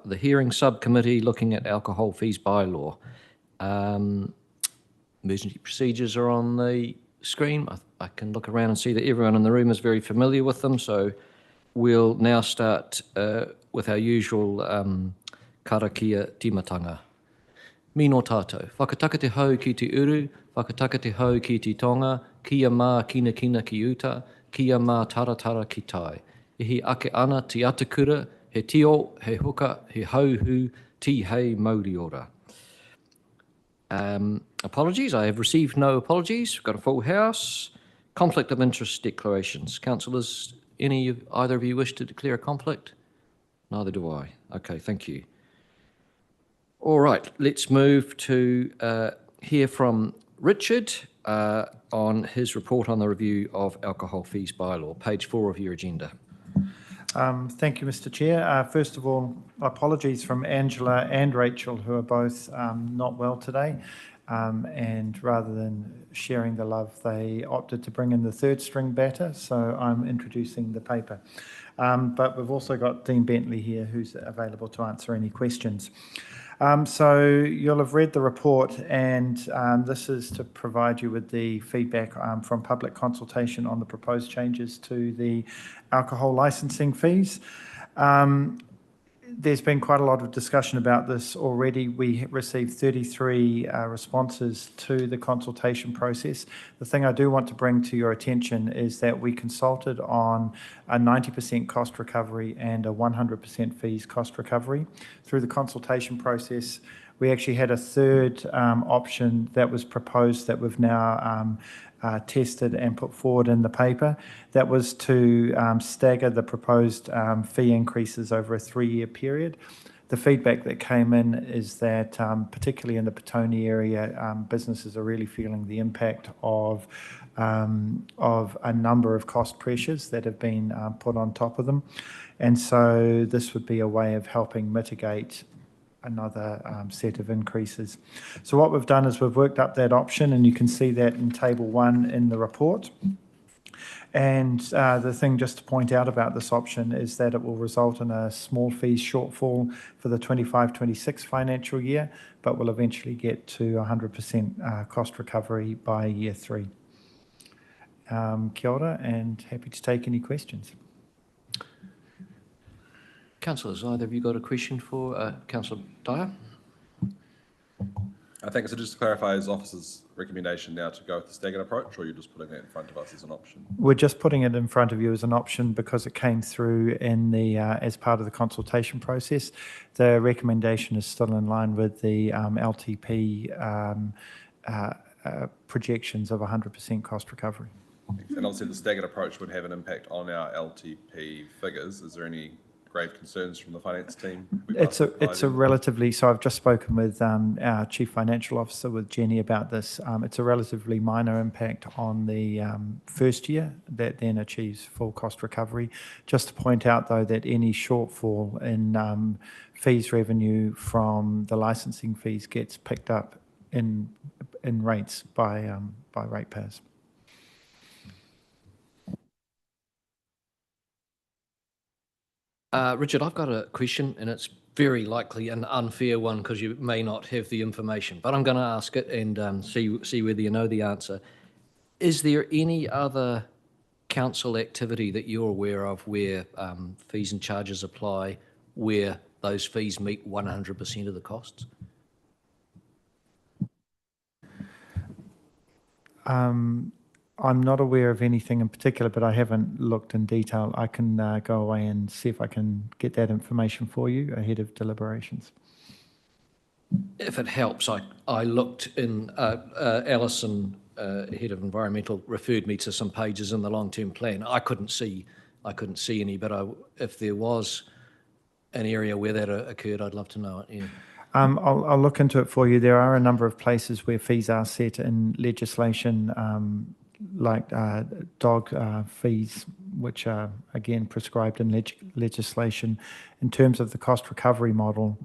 the hearing subcommittee looking at alcohol fees bylaw. Emergency procedures are on the screen. I can look around and see that everyone in the room is very familiar with them, so we'll now start with our usual karakia timatanga. Mino tātou, whakataka te hau ki te uru, whakataka te hau ki te tonga, kia mā kina kina ki uta, kia mā taratara ki tai. E he ake ana te atakura, he tio, he huka, he hauhu, ti hei mauri ora. Apologies, I have received no apologies. We've got a full house. Conflict of interest declarations. Councillors, either of you wish to declare a conflict? Neither do I. Okay, thank you. All right, let's move to hear from Richard on his report on the review of alcohol fees bylaw, page 4 of your agenda. Thank you, Mr. Chair. First of all, apologies from Angela and Rachel, who are both not well today. And rather than sharing the love, they opted to bring in the third string batter, so I'm introducing the paper. But we've also got Dean Bentley here, who's available to answer any questions. So you'll have read the report, and this is to provide you with the feedback from public consultation on the proposed changes to the alcohol licensing fees. There's been quite a lot of discussion about this already. We received 33 responses to the consultation process. The thing I do want to bring to your attention is that we consulted on a 90% cost recovery and a 100% fees cost recovery. Through the consultation process, we actually had a third option that was proposed that we've now tested and put forward in the paper. That was to stagger the proposed fee increases over a 3-year period. The feedback that came in is that, particularly in the Petone area, businesses are really feeling the impact of a number of cost pressures that have been put on top of them. And so this would be a way of helping mitigate another set of increases. So what we've done is we've worked up that option, and you can see that in table 1 in the report. And the thing just to point out about this option is that it will result in a small fees shortfall for the 25-26 financial year, but will eventually get to 100% cost recovery by year 3. Kia ora, and happy to take any questions. Councillors, either of you got a question for Councillor Dyer? I think so. Just to clarify, is officer's recommendation now to go with the staggered approach, or you're just putting it in front of us as an option? We're just putting it in front of you as an option because it came through in the as part of the consultation process. The recommendation is still in line with the LTP projections of 100% cost recovery. And obviously the staggered approach would have an impact on our LTP figures. Is there any grave concerns from the finance team? It's a relatively, so I've just spoken with our Chief Financial Officer, with Jenny, about this. It's a relatively minor impact on the first year that then achieves full cost recovery. Just to point out, though, that any shortfall in fees revenue from the licensing fees gets picked up in rates by ratepayers. Richard, I've got a question, and it's very likely an unfair one because you may not have the information, but I'm going to ask it and see whether you know the answer. Is there any other council activity that you're aware of where fees and charges apply where those fees meet 100% of the costs? I'm not aware of anything in particular, but I haven't looked in detail. I can go away and see if I can get that information for you ahead of deliberations. If it helps, I looked in, Alison, Head of Environmental, referred me to some pages in the long-term plan. I couldn't see any, but if there was an area where that occurred, I'd love to know it. Yeah. I'll look into it for you. There are a number of places where fees are set in legislation, like dog fees, which are again prescribed in legislation. In terms of the cost recovery model,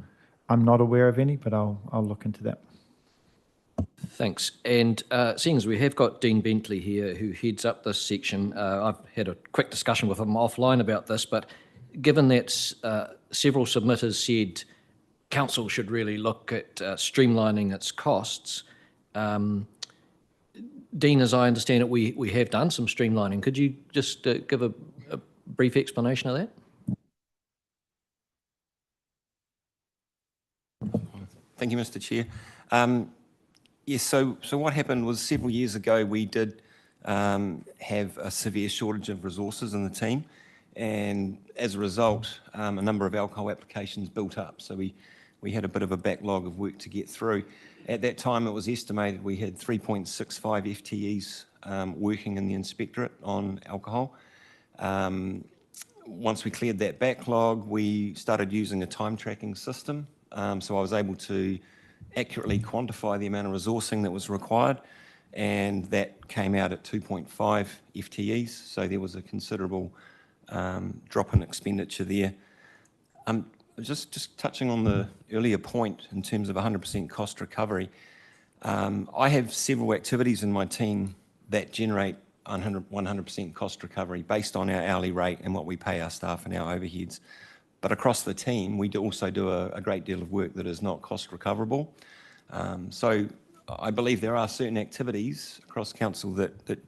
I'm not aware of any, but I'll look into that. Thanks. And seeing as we have got Dean Bentley here, who heads up this section, I've had a quick discussion with him offline about this, but given that's several submitters said council should really look at streamlining its costs. Dean, as I understand it, we have done some streamlining. Could you just give a brief explanation of that? Thank you, Mr. Chair. Yes, so what happened was several years ago we did have a severe shortage of resources in the team, and as a result, a number of alcohol applications built up. So we had a bit of a backlog of work to get through. At that time, it was estimated we had 3.65 FTEs working in the inspectorate on alcohol. Once we cleared that backlog, we started using a time tracking system. So I was able to accurately quantify the amount of resourcing that was required, and that came out at 2.5 FTEs. So there was a considerable drop in expenditure there. Just touching on the earlier point in terms of 100% cost recovery, I have several activities in my team that generate 100% cost recovery based on our hourly rate and what we pay our staff and our overheads. But across the team, we also do a great deal of work that is not cost recoverable. So I believe there are certain activities across council that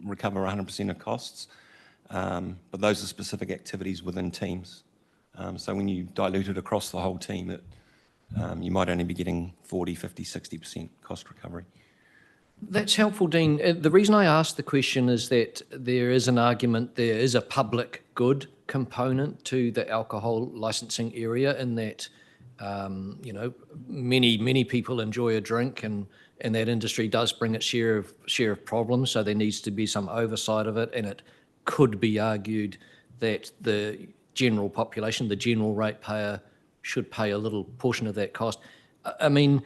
recover 100% of costs, but those are specific activities within teams. So when you dilute it across the whole team, you might only be getting 40, 50, 60% cost recovery. That's helpful, Dean. The reason I asked the question is that there is an argument, there is a public good component to the alcohol licensing area in that, many people enjoy a drink, and that industry does bring its share of problems, so there needs to be some oversight of it, and it could be argued that the general population, the general ratepayer, should pay a little portion of that cost. I mean,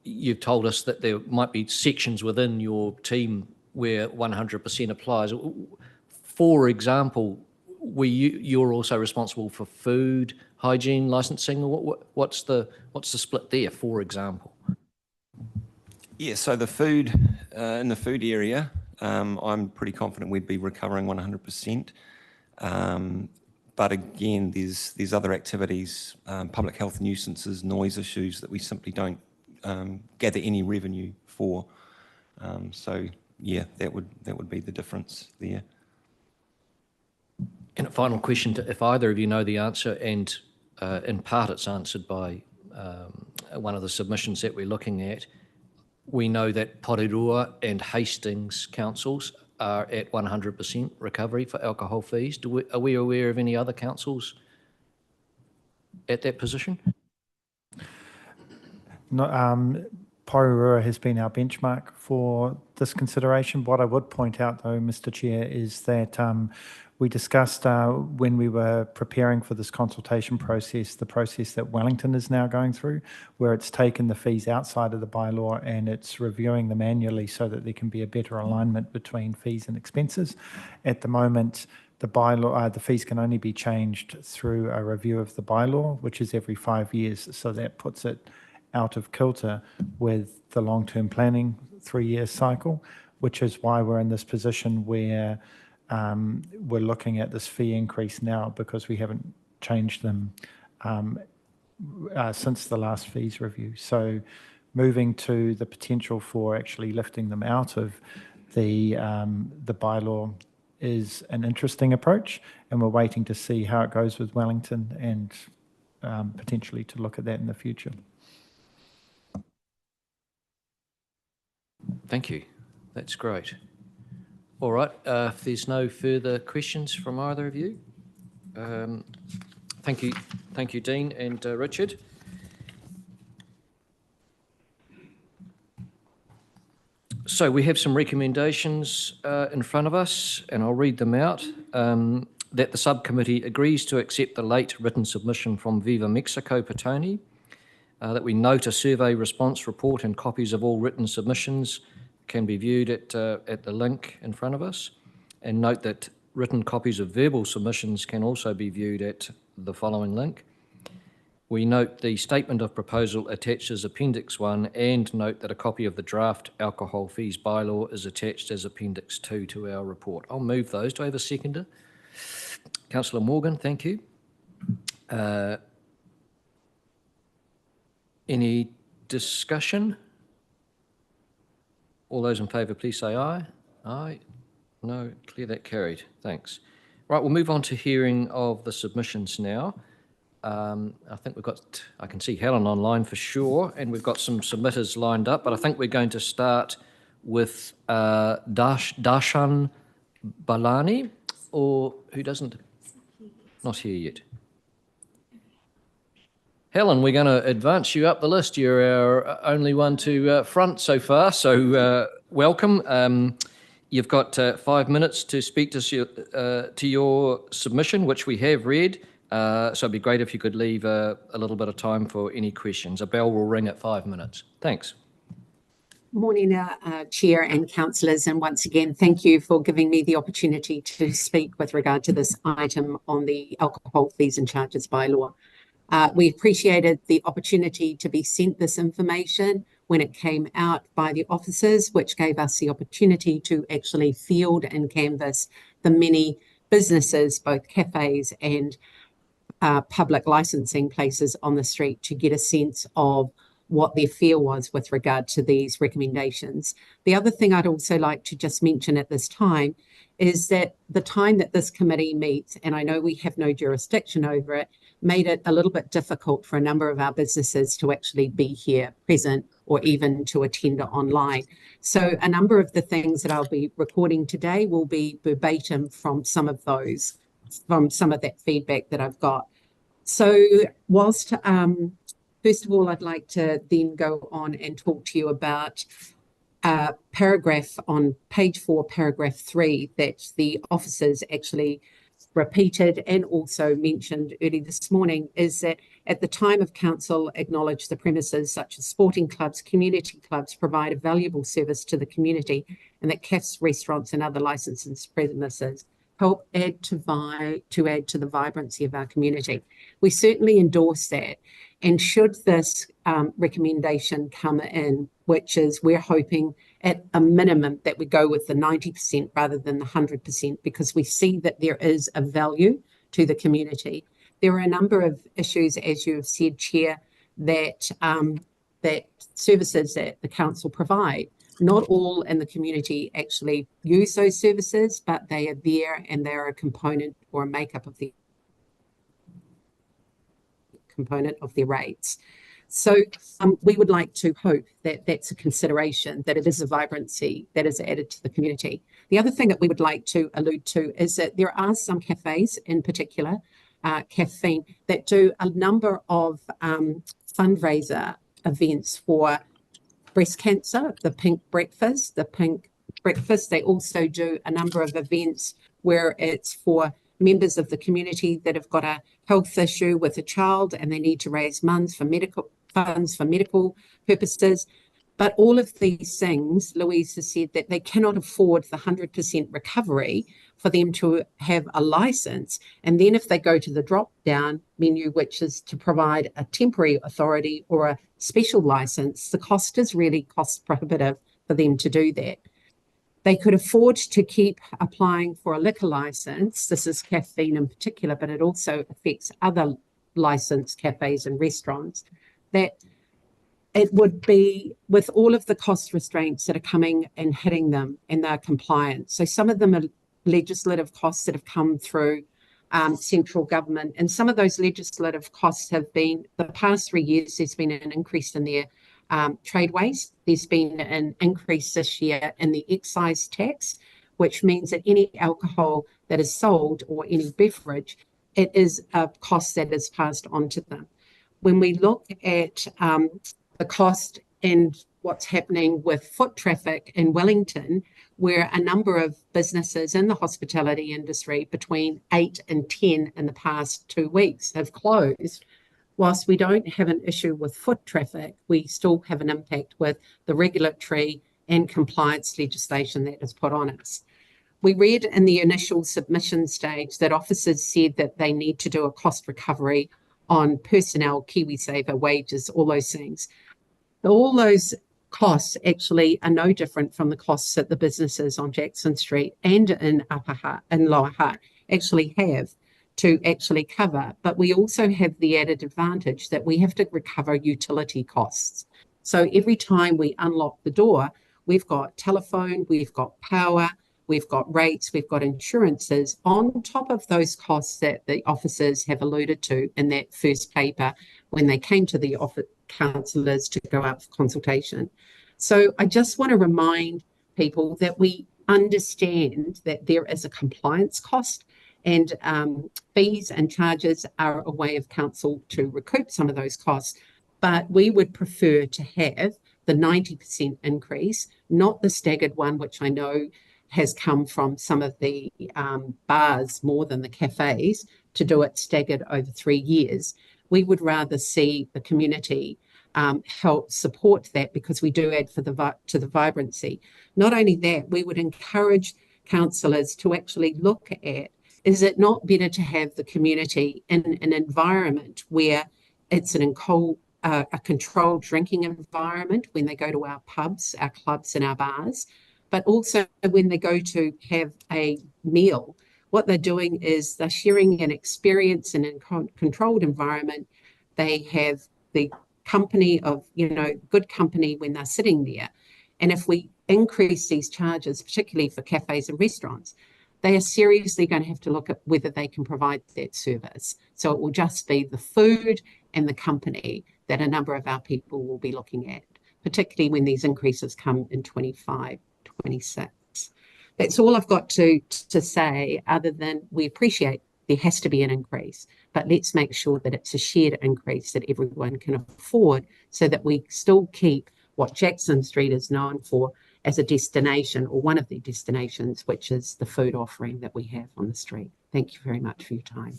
you've told us that there might be sections within your team where 100% applies. For example, you're also responsible for food, hygiene, licensing. What's the split there, for example? Yeah, so the food, in the food area, I'm pretty confident we'd be recovering 100%. But again, there's other activities, public health nuisances, noise issues that we simply don't gather any revenue for. So yeah, that would be the difference there. And a final question, if either of you know the answer, and in part it's answered by one of the submissions that we're looking at. We know that Porirua and Hastings councils are at 100% recovery for alcohol fees. Are we aware of any other councils at that position? No, Porirua has been our benchmark for this consideration. What I would point out, though, Mr. Chair, is that we discussed when we were preparing for this consultation process, the process that Wellington is now going through, where it's taken the fees outside of the bylaw and it's reviewing them annually so that there can be a better alignment between fees and expenses. At the moment, the bylaw, the fees can only be changed through a review of the bylaw, which is every 5 years. So that puts it out of kilter with the long-term planning 3-year cycle, which is why we're in this position where we're looking at this fee increase now, because we haven't changed them since the last fees review. So moving to the potential for actually lifting them out of the bylaw is an interesting approach, and we're waiting to see how it goes with Wellington and potentially to look at that in the future. Thank you. That's great. All right, if there's no further questions from either of you, thank you, Dean and Richard. So we have some recommendations in front of us, and I'll read them out. That the subcommittee agrees to accept the late written submission from Viva Mexico Petone, that we note a survey response report and copies of all written submissions can be viewed at the link in front of us, and note that written copies of verbal submissions can also be viewed at the following link. We note the statement of proposal attached as Appendix 1, and note that a copy of the draft alcohol fees bylaw is attached as Appendix 2 to our report. I'll move those. Do I have a seconder? Councillor Morgan, thank you. Any discussion? All those in favour, please say aye. Aye. No, clear that carried. Thanks. Right, we'll move on to hearing of the submissions now. I think I can see Helen online for sure, and we've got some submitters lined up, but I think we're going to start with Darshan Balani, or who doesn't? Not here yet. Helen, we're going to advance you up the list. You're our only one to front so far, so welcome. You've got 5 minutes to speak to your submission, which we have read. So it'd be great if you could leave a little bit of time for any questions. A bell will ring at 5 minutes. Thanks. Morning, Chair and councillors, and once again, thank you for giving me the opportunity to speak with regard to this item on the alcohol fees and charges bylaw. We appreciated the opportunity to be sent this information when it came out by the officers, which gave us the opportunity to actually field and canvass the many businesses, both cafes and public licensing places on the street, to get a sense of what their feel was with regard to these recommendations. The other thing I'd also like to just mention at this time is that the time that this committee meets, and I know we have no jurisdiction over it, made it a little bit difficult for a number of our businesses to actually be here present or even to attend online. So a number of the things that I'll be recording today will be verbatim from some of that feedback that I've got. So whilst, first of all, I'd like to then go on and talk to you about paragraph on page 4, paragraph 3, that the officers actually repeated and also mentioned early this morning, is that at the time of council acknowledged the premises such as sporting clubs, community clubs provide a valuable service to the community, and that cafes, restaurants and other licensed premises help add to the vibrancy of our community. We certainly endorse that. And should this recommendation come in, which is we're hoping at a minimum that we go with the 90% rather than the 100%, because we see that there is a value to the community. There are a number of issues, as you have said, Chair, that that services that the council provide, not all in the community actually use those services, but they are there and they're a component or a makeup of the component of their rates. So we would like to hope that that's a consideration, that it is a vibrancy that is added to the community. The other thing that we would like to allude to is that there are some cafes in particular, Caffeine, that do a number of fundraiser events for breast cancer, the Pink Breakfast. They also do a number of events where it's for members of the community that have got a health issue with a child and they need to raise funds for medical purposes. But all of these things, Louise has said that they cannot afford the 100% recovery for them to have a license. And then if they go to the drop-down menu, which is to provide a temporary authority or a special license, the cost is really cost prohibitive for them to do that. They could afford to keep applying for a liquor license. This is caffeine in particular, but it also affects other licensed cafes and restaurants. That it would be with all of the cost restraints that are coming and hitting them and their compliance. So some of them are legislative costs that have come through central government, and some of those legislative costs have been, the past 3 years, there's been an increase in their trade waste. There's been an increase this year in the excise tax, which means that any alcohol that is sold or any beverage, it is a cost that is passed on to them. When we look at the cost and what's happening with foot traffic in Wellington, where a number of businesses in the hospitality industry, between 8 and 10 in the past 2 weeks, have closed. Whilst we don't have an issue with foot traffic, we still have an impact with the regulatory and compliance legislation that is put on us. We read in the initial submission stage that officers said that they need to do a cost recovery on personnel, KiwiSaver, wages, all those things. All those costs actually are no different from the costs that the businesses on Jackson Street and in Lower Hutt actually have to actually cover, but we also have the added advantage that we have to recover utility costs. So every time we unlock the door, we've got telephone, we've got power, we've got rates, we've got insurances on top of those costs that the officers have alluded to in that first paper when they came to the councillors to go out for consultation. So I just want to remind people that we understand that there is a compliance cost, and fees and charges are a way of council to recoup some of those costs. But we would prefer to have the 90% increase, not the staggered one, which I know has come from some of the bars more than the cafes, to do it staggered over 3 years. We would rather see the community help support that, because we do add to the vibrancy. Not only that, we would encourage councillors to actually look at, is it not better to have the community in an environment where it's a controlled drinking environment when they go to our pubs, our clubs and our bars, but also when they go to have a meal, what they're doing is they're sharing an experience in a controlled environment. They have the company of, good company when they're sitting there. And if we increase these charges, particularly for cafes and restaurants, they are seriously going to have to look at whether they can provide that service. So it will just be the food and the company that a number of our people will be looking at, particularly when these increases come in 25, 26. That's all I've got to say, other than we appreciate there has to be an increase, but let's make sure that it's a shared increase that everyone can afford, so that we still keep what Jackson Street is known for as a destination, or one of the destinations, which is the food offering that we have on the street. Thank you very much for your time.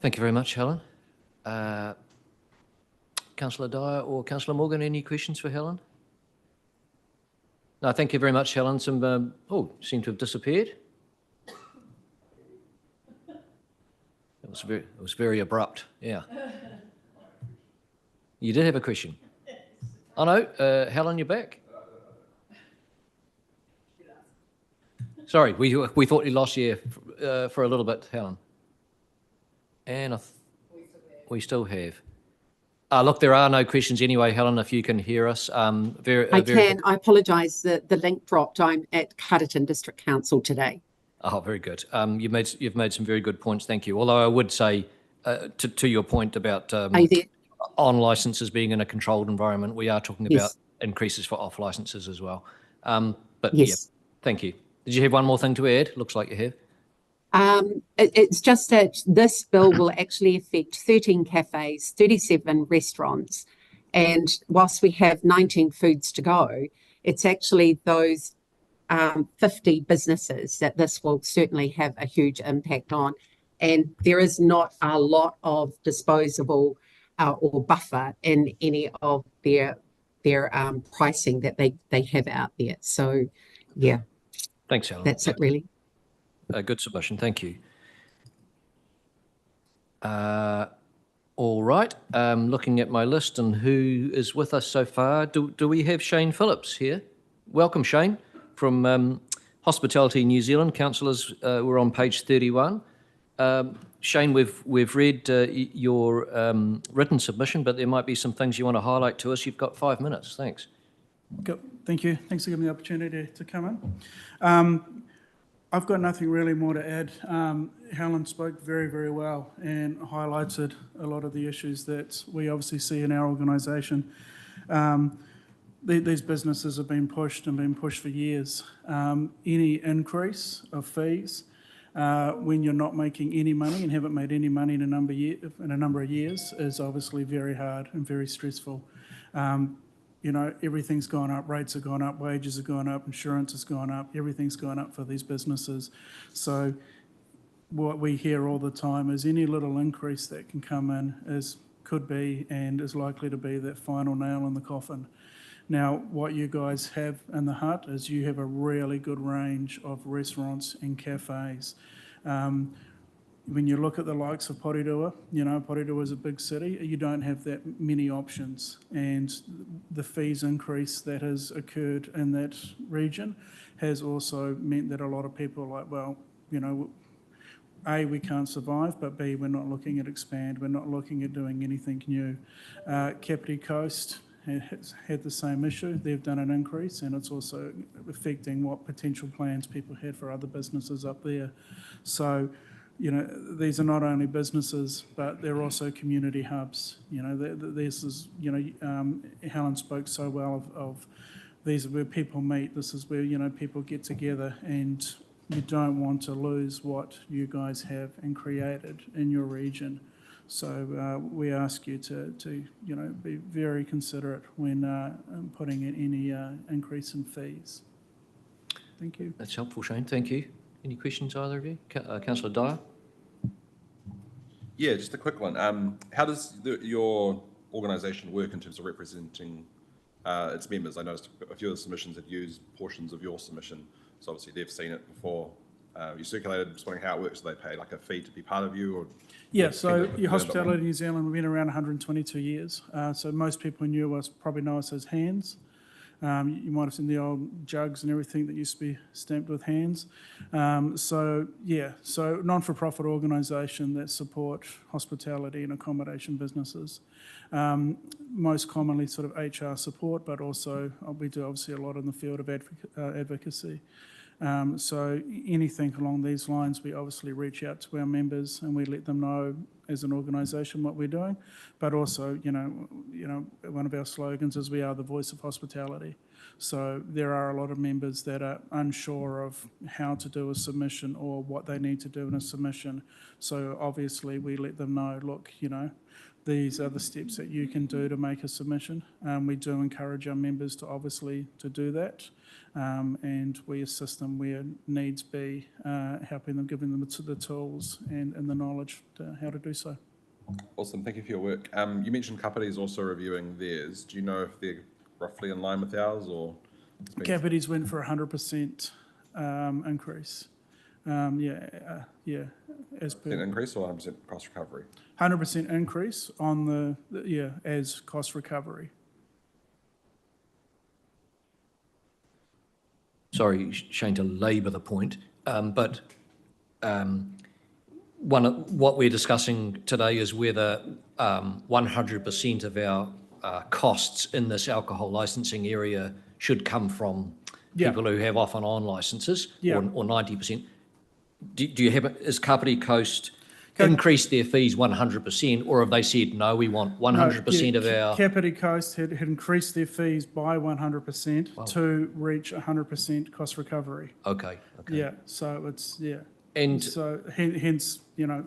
Thank you very much, Helen. Councillor Dyer or Councillor Morgan, any questions for Helen? No, thank you very much, Helen. Some, seem to have disappeared. It was very abrupt, yeah. You did have a question? Oh no, Helen, you're back. Sorry, we thought you lost you for a little bit, Helen. And we still have. Look, there are no questions anyway, Helen, if you can hear us. I apologise, the link dropped. I'm at Hutt District Council today. Oh, very good. You've made some very good points, thank you. Although I would say, to your point about on licences being in a controlled environment, we are talking about increases for off licences as well. But yes, yeah, thank you. Did you have one more thing to add? Looks like you have. It's just that this bill will actually affect 13 cafes, 37 restaurants, and whilst we have 19 foods to go, it's actually those 50 businesses that this will certainly have a huge impact on. And there is not a lot of disposable or buffer in any of their pricing that they have out there. So, yeah. Thanks, Helen. That's it, really. Good submission, thank you. All right, looking at my list and who is with us so far, do we have Shane Phillips here? Welcome, Shane, from Hospitality New Zealand. Councillors, we're on page 31. Shane, we've read your written submission, but there might be some things you want to highlight to us. You've got 5 minutes, thanks. Good. Thank you. Thanks for giving me the opportunity to come in. I've got nothing really more to add. Helen spoke very, very well and highlighted a lot of the issues that we obviously see in our organisation. These businesses have been pushed for years. Any increase of fees when you're not making any money and haven't made any money in a number of years is obviously very hard and very stressful. Everything's gone up, rates have gone up, wages have gone up, insurance has gone up, everything's gone up for these businesses. So what we hear all the time is any little increase that can come in could be and is likely to be that final nail in the coffin. Now, what you guys have in the Hutt is you have a really good range of restaurants and cafes. When you look at the likes of Porirua, Porirua is a big city, you don't have that many options. And the fees increase that has occurred in that region has also meant that a lot of people are like, well, A, we can't survive, but B, we're not looking at expand, we're not looking at doing anything new. Kapiti Coast has had the same issue. They've done an increase, and it's also affecting what potential plans people had for other businesses up there. So, you know, these are not only businesses, but they're also community hubs. You know, this is, you know, Helen spoke so well of these are where people meet. This is where, you know, people get together, and you don't want to lose what you guys have and created in your region. So we ask you to you know, be very considerate when putting in any increase in fees. Thank you. That's helpful, Shane. Thank you. Any questions, either of you? Councillor Dyer? Yeah, just a quick one. How does your organisation work in terms of representing its members? I noticed a few of the submissions had used portions of your submission, so obviously they've seen it before. You circulated, just wondering how it works. Do they pay like a fee to be part of you? Or yeah, so your Hospitality New Zealand, we've been around 122 years. So most people knew us, probably know us as Hands. You might have seen the old jugs and everything that used to be stamped with Hands. So non-for-profit organisation that support hospitality and accommodation businesses. Most commonly sort of HR support, but also we do obviously a lot in the field of advocacy. So anything along these lines, we obviously reach out to our members and we let them know as an organisation what we're doing. But also, you know, one of our slogans is we are the voice of hospitality. So there are a lot of members that are unsure of how to do a submission or what they need to do in a submission. So obviously we let them know, look, you know, these are the steps that you can do to make a submission. We do encourage our members to obviously to do that. And we assist them where needs be, helping them, giving them the tools and the knowledge to how to do so. Awesome, thank you for your work. You mentioned Kapiti is also reviewing theirs. Do you know if they're roughly in line with ours, or? Kapiti's went for 100% increase. Yeah, as per. Increase or 100% cost recovery? 100% increase on as cost recovery. Sorry, Shane, to labour the point, but what we're discussing today is whether 100% of our costs in this alcohol licensing area should come from people who have off and on licences, or 90%. Do you have, is Kapiti Coast increased their fees 100%, or have they said, no, we want 100% of our... Kapiti Coast had increased their fees by 100% to reach 100% cost recovery. Okay. Yeah, so it's, And so hence, you know,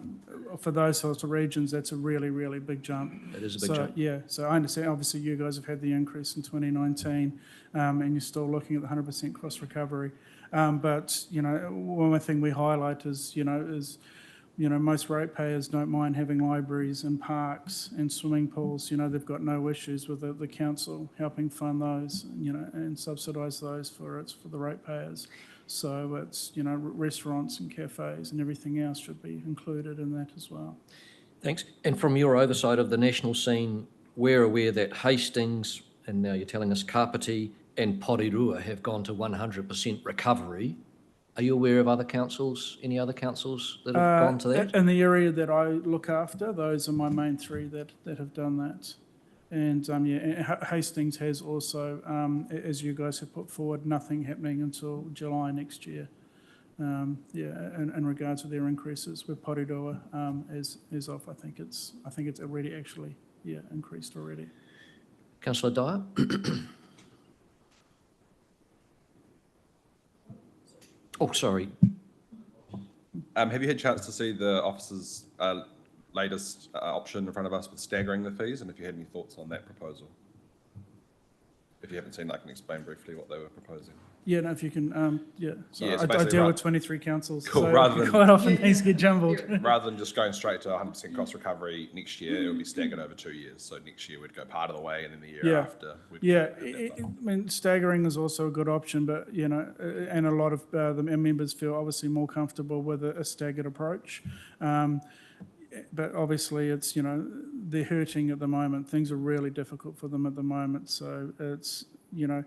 for those sorts of regions, that's a really, really big jump. It is a big jump. Yeah, so I understand, obviously you guys have had the increase in 2019 and you're still looking at the 100% cost recovery. But, you know, one thing we highlight is, most ratepayers don't mind having libraries and parks and swimming pools. You know, they've got no issues with the council helping fund those, you know, and subsidise those for the ratepayers. So it's, you know, restaurants and cafes and everything else should be included in that as well. Thanks. And from your oversight of the national scene, we're aware that Hastings, and now you're telling us Kapiti and Porirua have gone to 100% recovery. Are you aware of other councils, any other councils that have gone to that? In the area that I look after, those are my main three that have done that. And Hastings has also, as you guys have put forward, nothing happening until July next year. In regards to their increases, with Porirua is off. I think it's already actually increased already. Councillor Dyer. Oh, sorry. Have you had a chance to see the officer's latest option in front of us with staggering the fees, and if you had any thoughts on that proposal? If you haven't seen, I can explain briefly what they were proposing. Yeah, no, if you can, So Yeah, I deal with 23 councils, Cool, so rather than- quite often things get jumbled. Rather than just going straight to 100% cost recovery next year, it would be staggered over 2 years. So next year we'd go part of the way, and then the year after we'd I mean, staggering is also a good option, but, you know, and a lot of our members feel obviously more comfortable with a staggered approach. But obviously it's, you know, they're hurting at the moment. Things are really difficult for them at the moment. So it's, you know,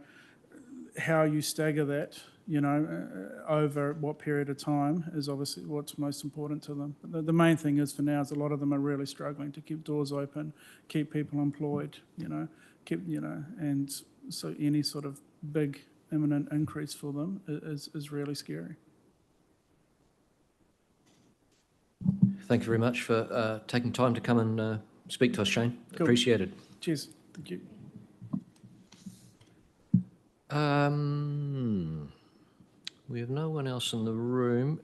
how you stagger that, over what period of time is obviously what's most important to them. But the main thing is for now is a lot of them are really struggling to keep doors open, keep people employed, and so any sort of big imminent increase for them is really scary. Thank you very much for taking time to come and speak to us, Shane. Cool. Appreciate it. Cheers. Thank you. We have no one else in the room.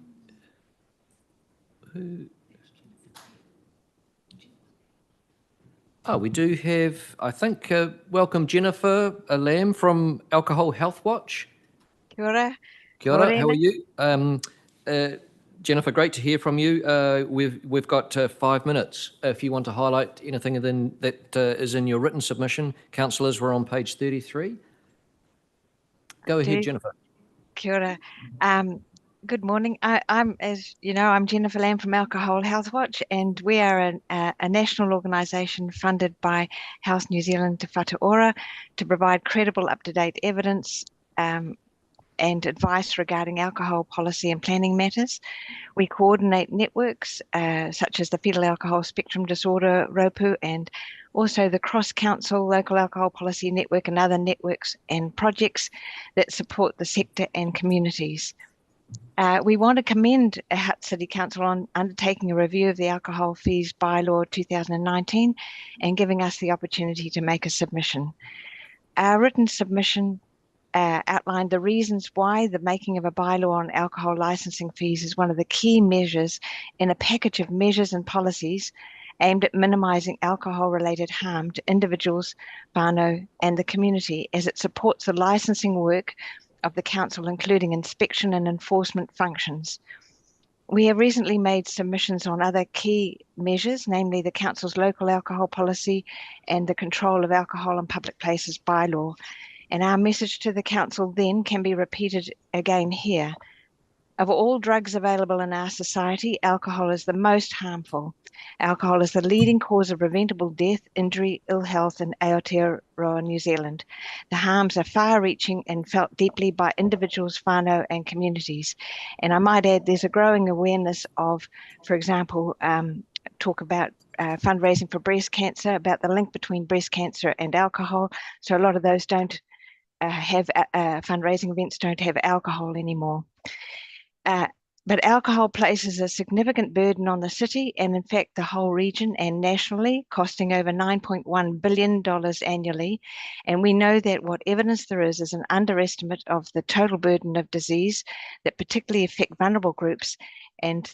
We do have, I think, welcome Jennifer Lamb from Alcohol Health Watch. Kia ora. Kia ora, how are you? Jennifer, great to hear from you. We've got 5 minutes. If you want to highlight anything that is in your written submission, councillors, we're on page 33. Go ahead, Jennifer. Kia ora. Good morning. I'm Jennifer Lamb from Alcohol Health Watch, and we are a national organisation funded by Health New Zealand Te Whatu Ora to provide credible, up-to-date evidence and advice regarding alcohol policy and planning matters. We coordinate networks such as the Fetal Alcohol Spectrum Disorder, ROPU, and also the Cross-Council Local Alcohol Policy Network and other networks and projects that support the sector and communities. We want to commend Hutt City Council on undertaking a review of the Alcohol Fees Bylaw 2019 and giving us the opportunity to make a submission. Our written submission outlined the reasons why the making of a bylaw on alcohol licensing fees is one of the key measures in a package of measures and policies aimed at minimising alcohol-related harm to individuals, whānau, and the community, as it supports the licensing work of the council, including inspection and enforcement functions. We have recently made submissions on other key measures, namely the council's local alcohol policy and the control of alcohol in public places bylaw. And our message to the council then can be repeated again here. Of all drugs available in our society, alcohol is the most harmful. Alcohol is the leading cause of preventable death, injury, ill health in Aotearoa, New Zealand. The harms are far-reaching and felt deeply by individuals, whānau, and communities. And I might add, there's a growing awareness of, for example, talk about fundraising for breast cancer, about the link between breast cancer and alcohol. So a lot of those don't have fundraising events don't have alcohol anymore. But alcohol places a significant burden on the city and in fact the whole region and nationally, costing over $9.1 billion annually. And we know that what evidence there is an underestimate of the total burden of disease that particularly affect vulnerable groups and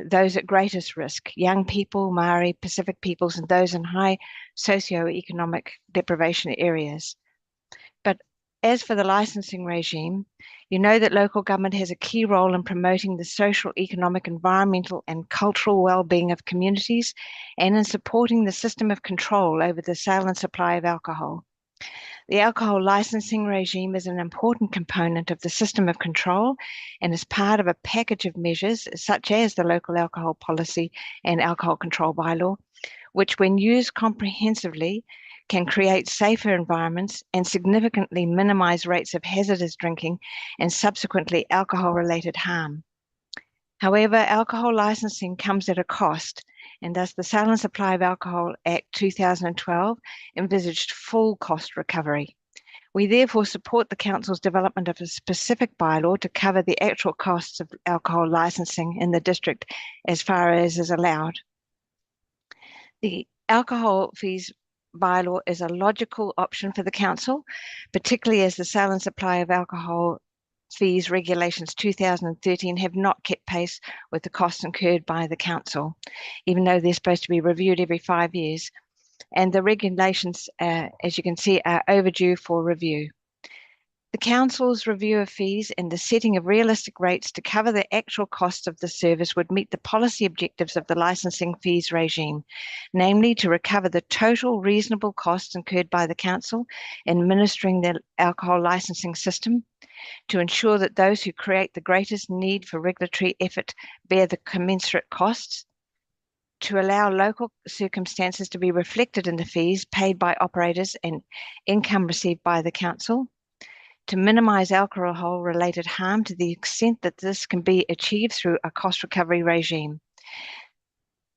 those at greatest risk, young people, Maori, Pacific peoples, and those in high socioeconomic deprivation areas. But as for the licensing regime, you know that local government has a key role in promoting the social, economic, environmental, and cultural well-being of communities and in supporting the system of control over the sale and supply of alcohol. The alcohol licensing regime is an important component of the system of control and is part of a package of measures such as the local alcohol policy and alcohol control bylaw, which when used comprehensively can create safer environments and significantly minimize rates of hazardous drinking and subsequently alcohol-related harm. However, alcohol licensing comes at a cost, and thus the Sale and Supply of Alcohol Act 2012 envisaged full cost recovery. We therefore support the Council's development of a specific bylaw to cover the actual costs of alcohol licensing in the district as far as is allowed. The alcohol fees bylaw is a logical option for the council, particularly as the Sale and Supply of Alcohol Fees Regulations 2013 have not kept pace with the costs incurred by the council, even though they're supposed to be reviewed every 5 years. And the regulations, as you can see, are overdue for review. The council's review of fees and the setting of realistic rates to cover the actual costs of the service would meet the policy objectives of the licensing fees regime, namely to recover the total reasonable costs incurred by the council in administering the alcohol licensing system, to ensure that those who create the greatest need for regulatory effort bear the commensurate costs, to allow local circumstances to be reflected in the fees paid by operators and income received by the council, to minimise alcohol-related harm to the extent that this can be achieved through a cost recovery regime.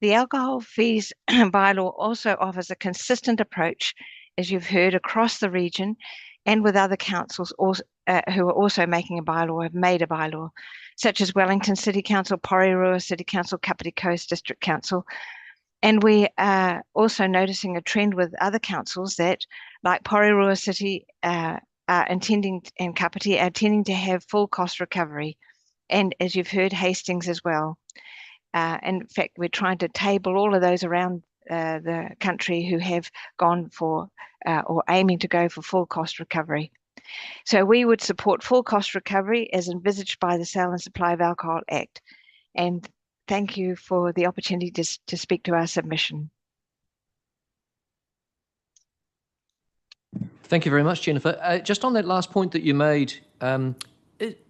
The alcohol fees bylaw also offers a consistent approach, as you've heard, across the region and with other councils also, who are also making a bylaw, have made a bylaw, such as Wellington City Council, Porirua City Council, Kapiti Coast District Council. And we are also noticing a trend with other councils that, like Porirua City, are intending, and Kapiti are tending to have full cost recovery. And as you've heard, Hastings as well. In fact, we're trying to table all of those around the country who have gone for or aiming to go for full cost recovery. So we would support full cost recovery as envisaged by the Sale and Supply of Alcohol Act. And thank you for the opportunity to speak to our submission. Thank you very much, Jennifer. Just on that last point that you made,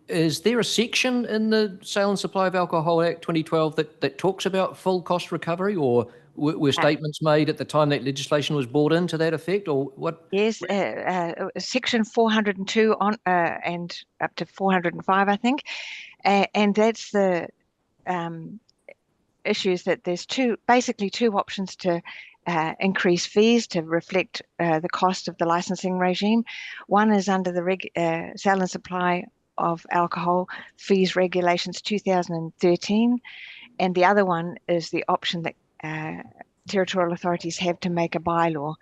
is there a section in the Sale and Supply of Alcohol Act 2012 that talks about full cost recovery, or were statements made at the time that legislation was brought in to that effect, or what? Yes, section 402 on and up to 405, I think, and that's the issues that there's basically two options to increase fees to reflect the cost of the licensing regime. One is under the Sale and Supply of Alcohol Fees Regulations 2013, and the other one is the option that territorial authorities have to make a bylaw.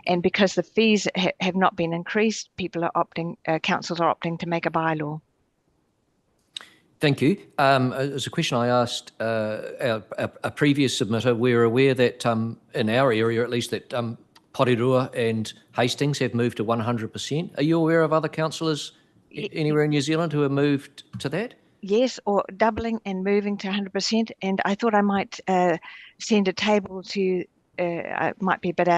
And because the fees have not been increased, people are opting, councils are opting to make a bylaw. Thank you. As a question I asked a previous submitter, we're aware that in our area, at least, that Porirua and Hastings have moved to 100%. Are you aware of other councillors anywhere in New Zealand who have moved to that? Yes, or doubling and moving to 100%. And I thought I might send a table to, it might be a bit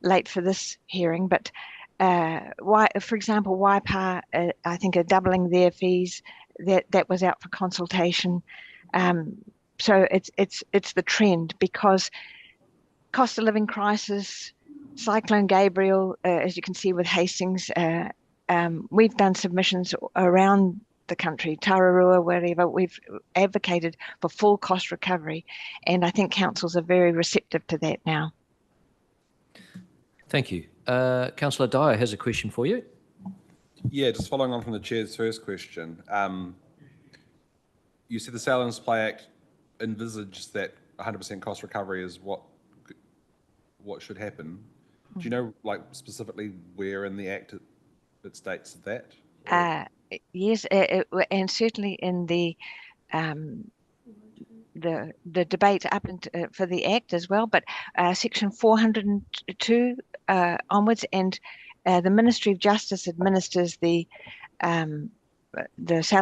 late for this hearing, but for example, Waipa, I think, are doubling their fees. That was out for consultation. So it's the trend, because cost of living crisis, Cyclone Gabriel, as you can see with Hastings, we've done submissions around the country, Tararua, wherever, we've advocated for full cost recovery. And I think councils are very receptive to that now. Thank you. Councillor Dyer has a question for you. Yeah, just following on from the Chair's first question. You said the Sale and Supply Act envisages that 100% cost recovery is what should happen. Do you know, like, specifically where in the Act it states that? Yes, and certainly in the debate up for the Act as well, but Section 402 onwards, and the Ministry of Justice administers the Sale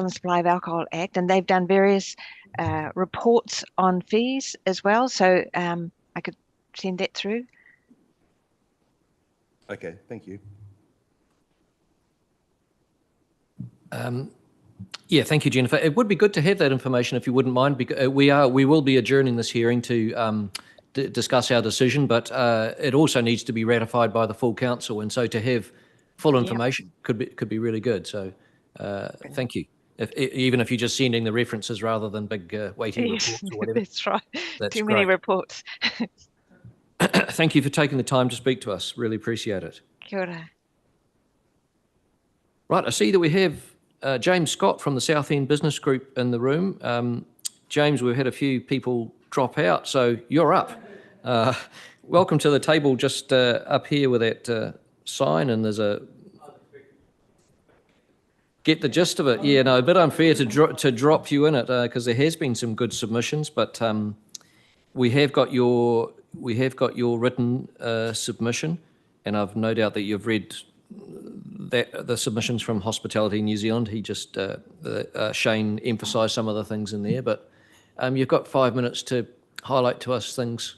and Supply of Alcohol Act, and they've done various reports on fees as well, so I could send that through. Okay, thank you. Yeah, thank you, Jennifer. It would be good to have that information if you wouldn't mind, because we will be adjourning this hearing to discuss our decision, but it also needs to be ratified by the full council, and so to have full information could be really good. So thank you. Even if you're just sending the references rather than big weighty reports or whatever. That's right. That's Too many reports. Thank you for taking the time to speak to us. Really appreciate it. Kia ora. Right, I see that we have James Scott from the South End Business Group in the room. James, we've had a few people drop out, so you're up. Welcome to the table, just up here with that sign, and there's a... Get the gist of it. Yeah, no, a bit unfair to drop you in it, because there has been some good submissions, but we have got your written submission, and I've no doubt that you've read the submissions from Hospitality New Zealand. He just Shane emphasised some of the things in there, but you've got 5 minutes to highlight to us things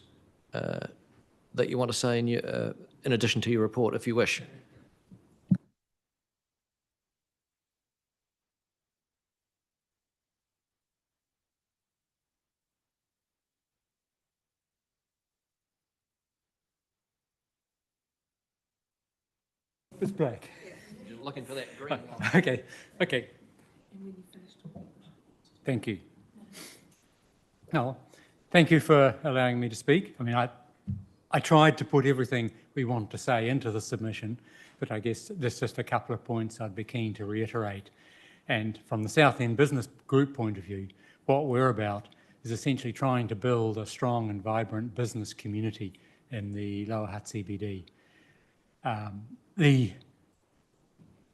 that you want to say in addition to your report, if you wish. It's black. looking for that green one. Okay, okay. Thank you. No, thank you for allowing me to speak. I mean, I tried to put everything we want to say into the submission, but I guess there's just a couple of points I'd be keen to reiterate. And from the South End Business Group point of view, what we're about is essentially trying to build a strong and vibrant business community in the Lower Hutt CBD.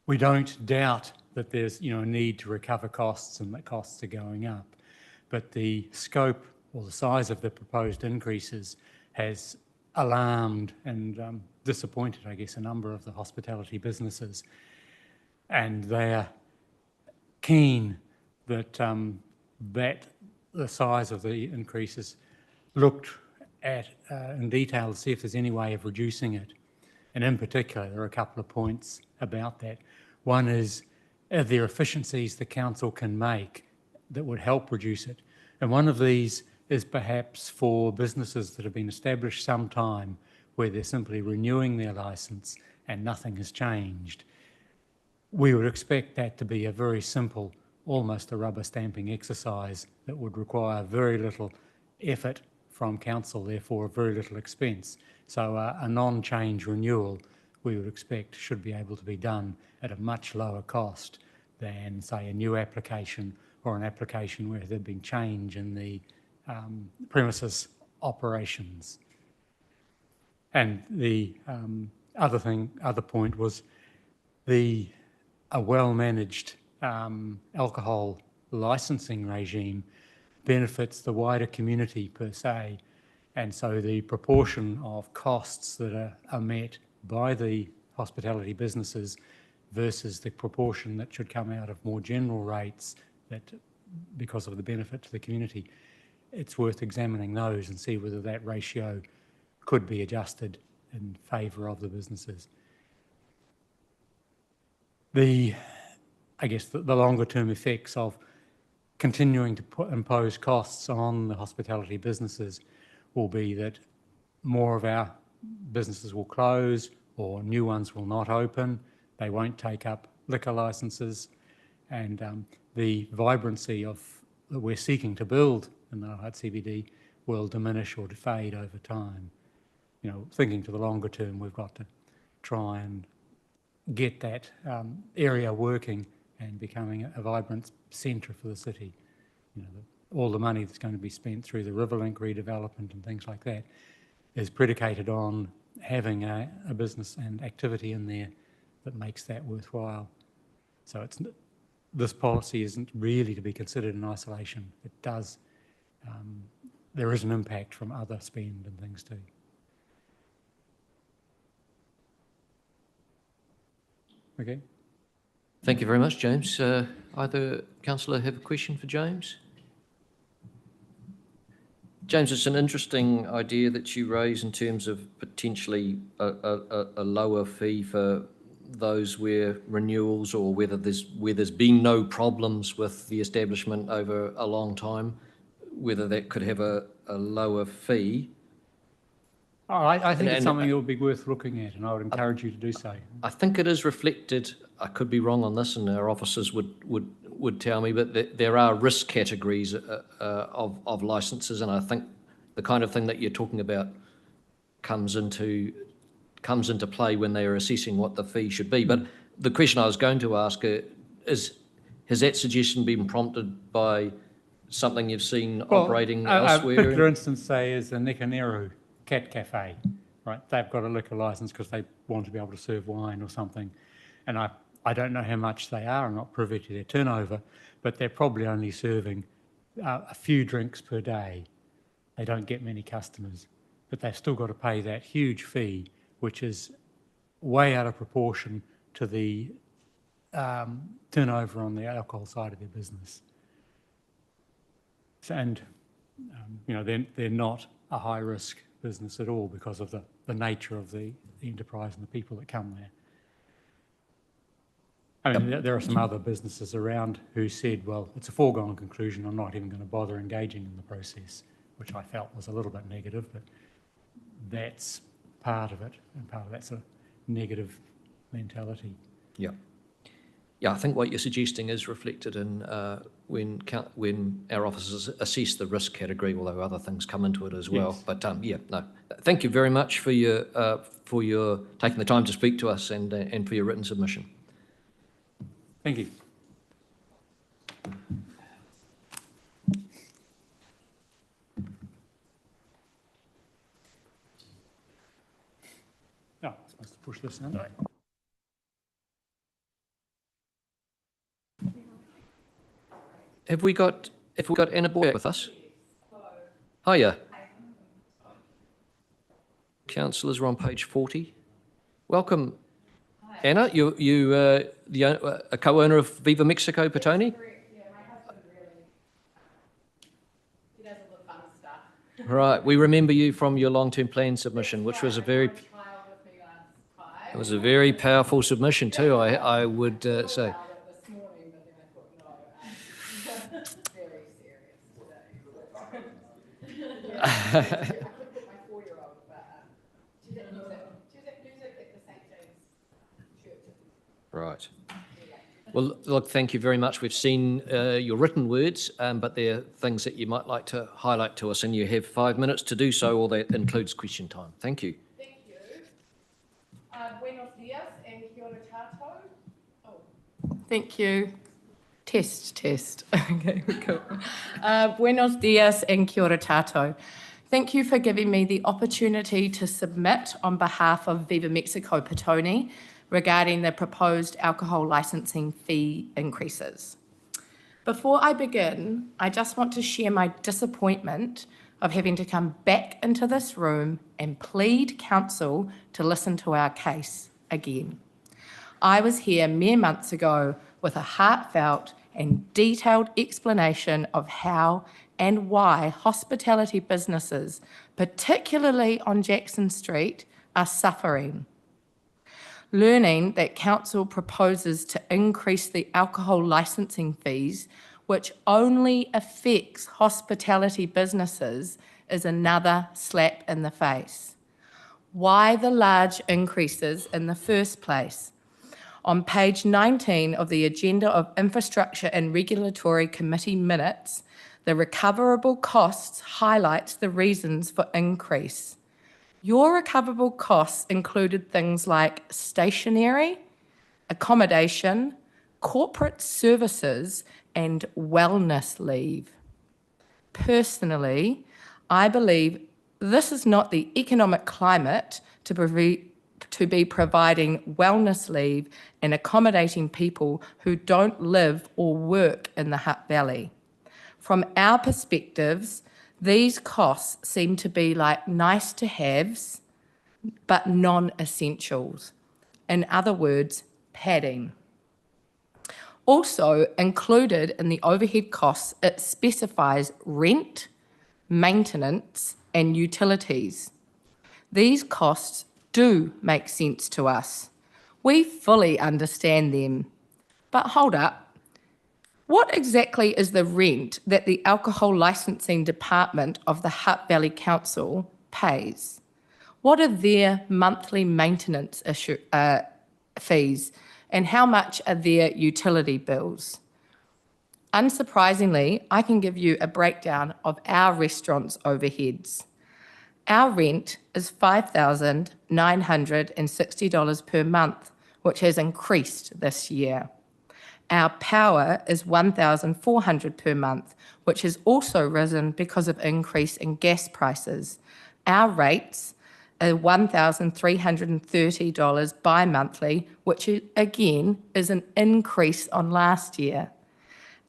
We don't doubt that there's a need to recover costs and that costs are going up, but the scope or the size of the proposed increases has alarmed and disappointed, I guess, a number of the hospitality businesses, and they're keen that that the size of the increases looked at in detail to see if there's any way of reducing it. And in particular, there are a couple of points about that. One is, are there efficiencies the council can make that would help reduce it? And one of these is perhaps for businesses that have been established some time, where they're simply renewing their licence and nothing has changed. We would expect that to be a very simple, almost a rubber stamping exercise that would require very little effort from council, therefore very little expense. So a non-change renewal, we would expect, should be able to be done at a much lower cost than, say, a new application or an application where there'd been change in the premises operations. And the other point was a well-managed alcohol licensing regime benefits the wider community per se, and so the proportion of costs that are met by the hospitality businesses versus the proportion that should come out of more general rates that because of the benefit to the community, it's worth examining those and see whether that ratio could be adjusted in favour of the businesses. I guess the longer term effects of continuing to impose costs on the hospitality businesses will be that more of our businesses will close or new ones will not open. They won't take up liquor licences, and the vibrancy that we're seeking to build in the Hutt CBD will diminish or fade over time. Thinking to the longer term, we've got to try and get that area working and becoming a vibrant centre for the city. All the money that's going to be spent through the Riverlink redevelopment and things like that is predicated on having a business and activity in there that makes that worthwhile. So this policy isn't really to be considered in isolation. It does, there is an impact from other spend and things too. Okay. Thank you very much, James. Either councillor have a question for James? James, it's an interesting idea that you raise in terms of potentially a lower fee for those where renewals or where there's been no problems with the establishment over a long time, whether that could have a lower fee. I think it's something that would be worth looking at, and I would encourage you to do so. I think it is reflected, I could be wrong on this, and our officers would tell me, but there are risk categories of licences, and I think the kind of thing that you're talking about comes into play when they are assessing what the fee should be. But the question I was going to ask is, has that suggestion been prompted by something you've seen operating elsewhere? A particular instance, say, is the Nikaneru Cat Cafe, right? They've got a liquor licence because they want to be able to serve wine or something. And I don't know how much they are. I'm not privy to their turnover, but they're probably only serving a few drinks per day. They don't get many customers, but they've still got to pay that huge fee, which is way out of proportion to the turnover on the alcohol side of their business. And, they're not a high-risk business at all because of the nature of the enterprise and the people that come there. I mean, there are some other businesses around who said, well, it's a foregone conclusion, I'm not even going to bother engaging in the process, which I felt was a little bit negative, but that's part of it, and part of that's a negative mentality. Yeah. I think what you're suggesting is reflected in when our officers assess the risk category, although other things come into it as well. Yes. But no, thank you very much for your taking the time to speak to us and for your written submission. Thank you. Oh, I'm supposed to push this, aren't I? Have we got Anna Boyer with us? Hiya. Councillors are on page 40. Welcome, Anna. You a co-owner of Viva Mexico Petone? Yeah, my husband really, he does all the fun stuff. Right. We remember you from your long-term plan submission, which was a very it was a very powerful submission too. I would say. This morning, but then I thought, no, very serious today. I could put my 4-year-old, but she's at music at the St. James Church. Right. Well, look, thank you very much. We've seen your written words, but there are things that you might like to highlight to us, and you have 5 minutes to do so, or that includes question time. Thank you. Thank you. Buenos dias and kia ora tātou. Oh. Thank you. Test. Okay, cool. Buenos dias and kia ora tātou. Thank you for giving me the opportunity to submit on behalf of Viva Mexico Petone regarding the proposed alcohol licensing fee increases. Before I begin, I just want to share my disappointment of having to come back into this room and plead counsel to listen to our case again. I was here mere months ago with a heartfelt and detailed explanation of how and why hospitality businesses, particularly on Jackson Street, are suffering. Learning that council proposes to increase the alcohol licensing fees, which only affects hospitality businesses, is another slap in the face. Why the large increases in the first place? On page 19 of the Agenda of Infrastructure and Regulatory Committee minutes, the recoverable costs highlights the reasons for increase. Your recoverable costs included things like stationery, accommodation, corporate services, and wellness leave. Personally, I believe this is not the economic climate to be providing wellness leave and accommodating people who don't live or work in the Hutt Valley. From our perspectives, these costs seem to be like nice to haves, but non-essentials. In other words, padding. Also included in the overhead costs, it specifies rent, maintenance, and utilities. These costs do make sense to us. We fully understand them. But hold up. What exactly is the rent that the Alcohol Licensing Department of the Hutt Valley Council pays? What are their monthly maintenance fees, and how much are their utility bills? Unsurprisingly, I can give you a breakdown of our restaurant's overheads. Our rent is $5,960 per month, which has increased this year. Our power is $1,400 per month, which has also risen because of increase in gas prices. Our rates are $1,330 bi-monthly, which again is an increase on last year.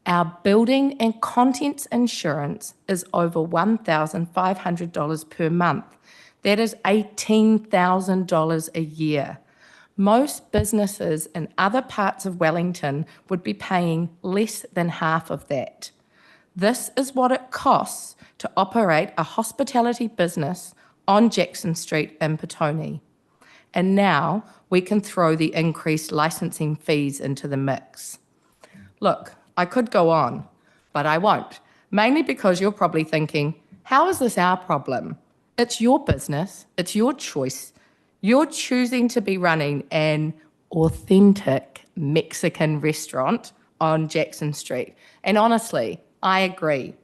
Our building and contents insurance is over $1,500 per month. That is $18,000 a year. Most businesses in other parts of Wellington would be paying less than half of that. This is what it costs to operate a hospitality business on Jackson Street in Petone. And now we can throw the increased licensing fees into the mix. Look, I could go on, but I won't, mainly because you're probably thinking, how is this our problem? It's your business, it's your choice. You're choosing to be running an authentic Mexican restaurant on Jackson Street. And honestly, I agree.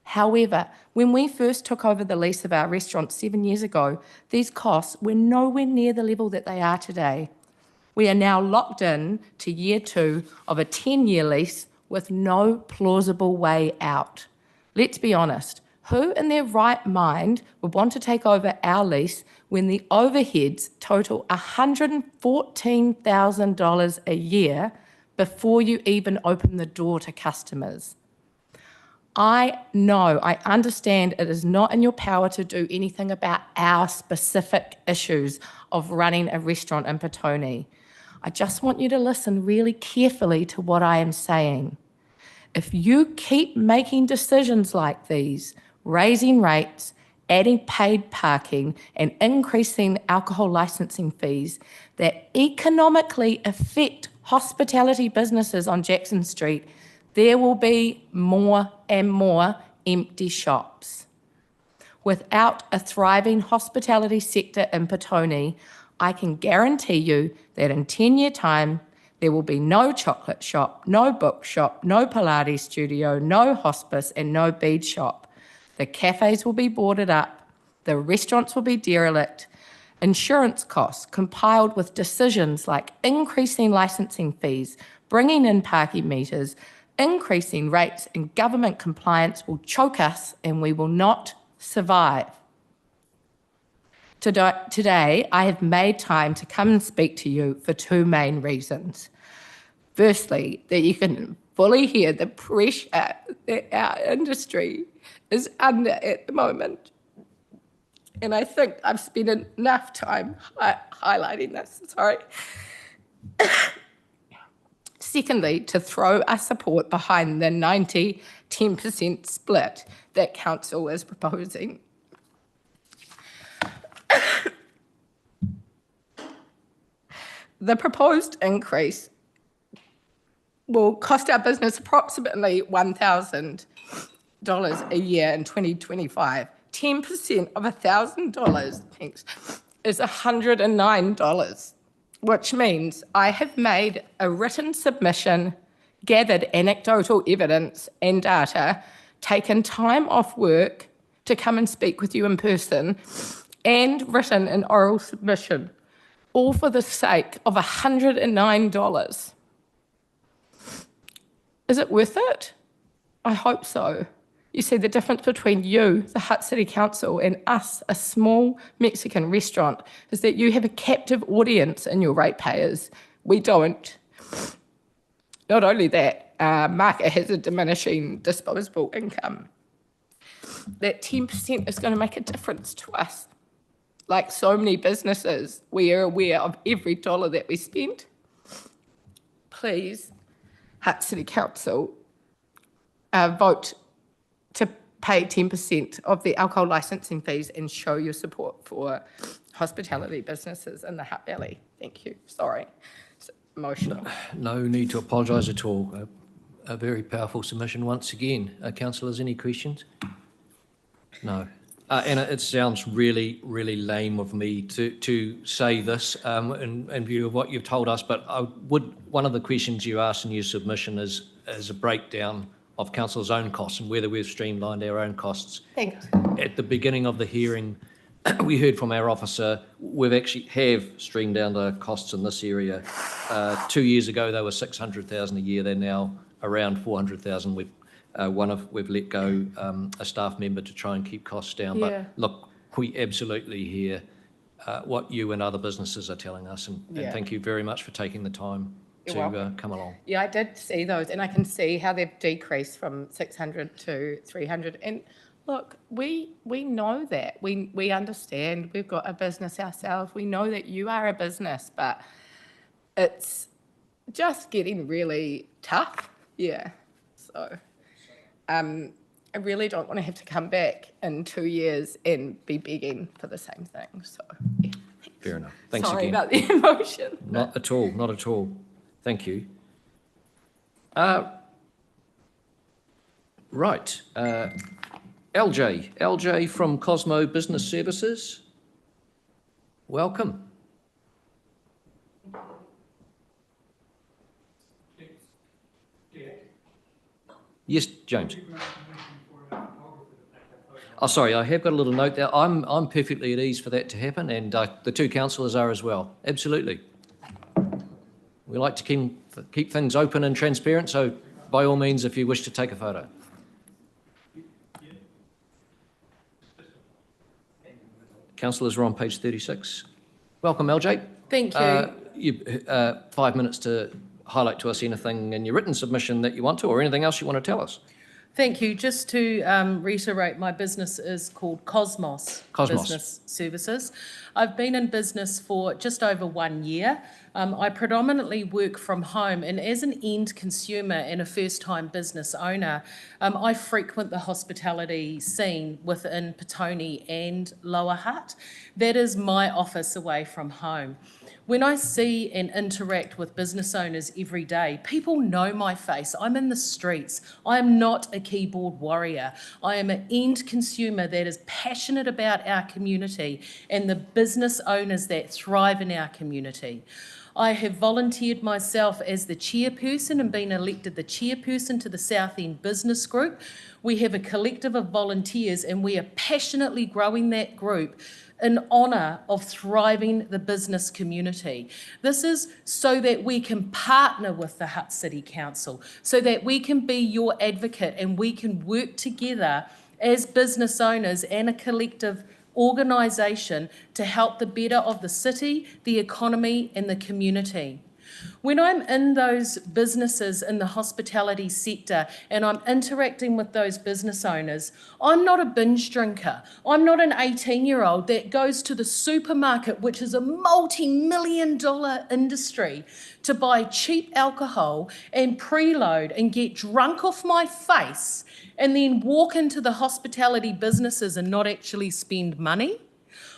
However, when we first took over the lease of our restaurant 7 years ago, these costs were nowhere near the level that they are today. We are now locked in to year 2 of a 10-year lease with no plausible way out. Let's be honest, who in their right mind would want to take over our lease when the overheads total $114,000 a year before you even open the door to customers? I know, I understand it is not in your power to do anything about our specific issues of running a restaurant in Petone. I just want you to listen really carefully to what I am saying. If you keep making decisions like these, raising rates, adding paid parking, and increasing alcohol licensing fees that economically affect hospitality businesses on Jackson Street, there will be more and more empty shops. Without a thriving hospitality sector in Petone, I can guarantee you that in 10-year time, there will be no chocolate shop, no bookshop, no Pilates studio, no hospice, and no bead shop. The cafes will be boarded up, the restaurants will be derelict, insurance costs compiled with decisions like increasing licensing fees, bringing in parking meters, increasing rates, and government compliance will choke us and we will not survive. Today, I have made time to come and speak to you for 2 main reasons. Firstly, that you can fully hear the pressure that our industry is under at the moment. And I think I've spent enough time highlighting this, sorry. Secondly, to throw our support behind the 90-10% split that Council is proposing. The proposed increase will cost our business approximately $1,000 a year in 2025. 10% of $1,000, thanks, is $109, which means I have made a written submission, gathered anecdotal evidence and data, taken time off work to come and speak with you in person, and written an oral submission, all for the sake of $109. Is it worth it? I hope so. You see, the difference between you, the Hutt City Council, and us, a small Mexican restaurant, is that you have a captive audience in your ratepayers. We don't. Not only that, our market has a diminishing disposable income. That 10% is going to make a difference to us. Like so many businesses, we are aware of every dollar that we spend. Please, Hutt City Council, vote to pay 10% of the alcohol licensing fees and show your support for hospitality businesses in the Hutt Valley. Thank you. Sorry, it's emotional. No need to apologise at all. A very powerful submission once again. Councillors, any questions? No. And it sounds really, really lame of me to say this in view of what you've told us, but one of the questions you asked in your submission is a breakdown of council's own costs and whether we've streamlined our own costs. Thanks. At the beginning of the hearing, we heard from our officer, we've actually have streamed down the costs in this area. 2 years ago, they were 600,000 a year. They're now around 400,000. We've let go a staff member to try and keep costs down. Yeah. But look, we absolutely hear what you and other businesses are telling us, and thank you very much for taking the time to come along. Yeah, I did see those, and I can see how they've decreased from 600 to 300. And look, we know that. We understand. We've got a business ourselves. We know that you are a business, but it's just getting really tough. Yeah. So I really don't want to have to come back in 2 years and be begging for the same thing. So yeah. Fair enough. Thanks Sorry again. about the emotion. Not at all. Not at all. Thank you. Right. LJ from Cosmo Business Services. Welcome. Yes, James. Oh, sorry, I have got a little note there. I'm perfectly at ease for that to happen, and the two councillors are as well. Absolutely. We like to keep things open and transparent, so by all means, if you wish to take a photo. Councillors are on page 36. Welcome, LJ. Thank you. 5 minutes to highlight to us anything in your written submission that you want to, or anything else you want to tell us. Thank you. Just to reiterate, my business is called Cosmos Business Services. I've been in business for just over 1 year. I predominantly work from home, and as an end consumer and a first-time business owner, I frequent the hospitality scene within Petone and Lower Hutt. That is my office away from home. When I see and interact with business owners every day, people know my face. I'm in the streets. I am not a keyboard warrior. I am an end consumer that is passionate about our community and the business owners that thrive in our community. I have volunteered myself as the chairperson and been elected the chairperson to the South End Business Group. We have a collective of volunteers, and we are passionately growing that group in honour of thriving the business community. This is so that we can partner with the Hutt City Council, so that we can be your advocate and we can work together as business owners and a collective organisation to help the better of the city, the economy and the community. When I'm in those businesses in the hospitality sector and I'm interacting with those business owners, I'm not a binge drinker. I'm not an 18-year-old that goes to the supermarket, which is a multi-million-dollar industry, to buy cheap alcohol and preload and get drunk off my face and then walk into the hospitality businesses and not actually spend money.